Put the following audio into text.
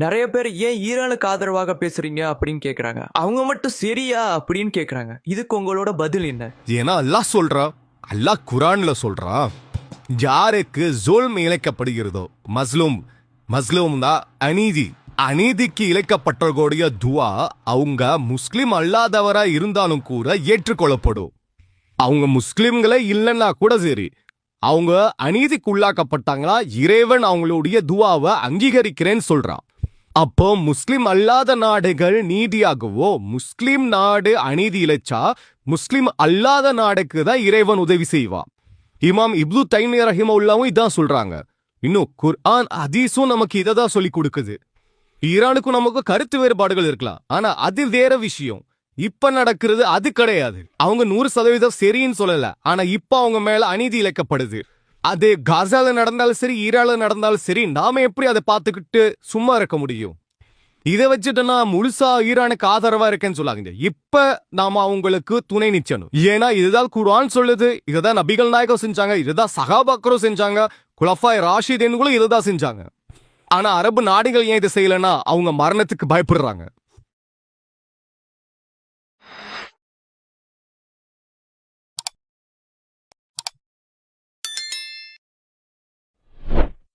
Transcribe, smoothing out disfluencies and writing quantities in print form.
நிறைய பேர் ஏன் ஈரானுக்கு ஆதரவாக பேசுறீங்க அப்படின்னு கேக்குறாங்க. அவங்க மட்டும் சரியா அப்படின்னு கேக்குறாங்க. இதுக்கு உங்களோட பதில் என்ன? ஏன்னா அல்லாஹ் சொல்றான், அல்லாஹ் குரான்ல சொல்றான், யாருக்கு ஜுல்ம் இழைக்கப்படுகிறதோ, மஸ்லூம் தான் அநீதி, அநீதிக்கு இழைக்கப்பட்டவர்களுடைய துவா அவங்க முஸ்லிம் அல்லாதவரா இருந்தாலும் கூட ஏற்றுக்கொள்ளப்படும். அவங்க முஸ்லிம்களே இல்லைன்னா கூட சரி, அவங்க அநீதிக்கு உள்ளாக்கப்பட்டாங்களா இறைவன் அவங்களுடைய துவாவை அங்கீகரிக்கிறேன்னு சொல்றான். அப்போ முஸ்லிம் அல்லாத நாடுகள் நீதியாகவோ, முஸ்லிம் நாடு அநீதி இழைச்சா முஸ்லிம் அல்லாத நாடுக்கு தான் இறைவன் உதவி செய்வான். இமாம் இப்னு தைமிய்யா ரஹிமஹுல்லாவும் இதான் சொல்றாங்க. இன்னும் குர்ஆன் ஹதீஸும் நமக்கு இதை தான் சொல்லி கொடுக்குது. ஈரானுக்கும் நமக்கு கருத்து வேறுபாடுகள் இருக்கலாம், ஆனா அது வேற விஷயம். இப்ப நடக்கிறது அது கிடையாது. அவங்க 100% சரின்னு சொல்லல, ஆனா இப்ப அவங்க மேல அநீதி இழைக்கப்படுது. அது காசால நடந்தாலும் சரி, ஈரான்ல நடந்தாலும் சரி, நாம எப்படி அதை பார்த்துக்கிட்டு சும்மா இருக்க முடியும்? இதை வச்சுட்டு நான் முழுசா ஈரானுக்கு ஆதரவா இருக்கேன்னு சொல்லாங்க. இப்ப நாம அவங்களுக்கு துணை நிச்சணும். ஏன்னா இதுதான் குர்ஆன் சொல்லுது, இதுதான் நபிகள் நாயகம் செஞ்சாங்க, இதுதான் சஹாபாக்களும் செஞ்சாங்க, குலஃபாய் ராஷிதீன்களும் இதுதான் செஞ்சாங்க. ஆனா அரபு நாடுகள் ஏன் இதை செய்யலன்னா அவங்க மரணத்துக்கு பயப்படுறாங்க.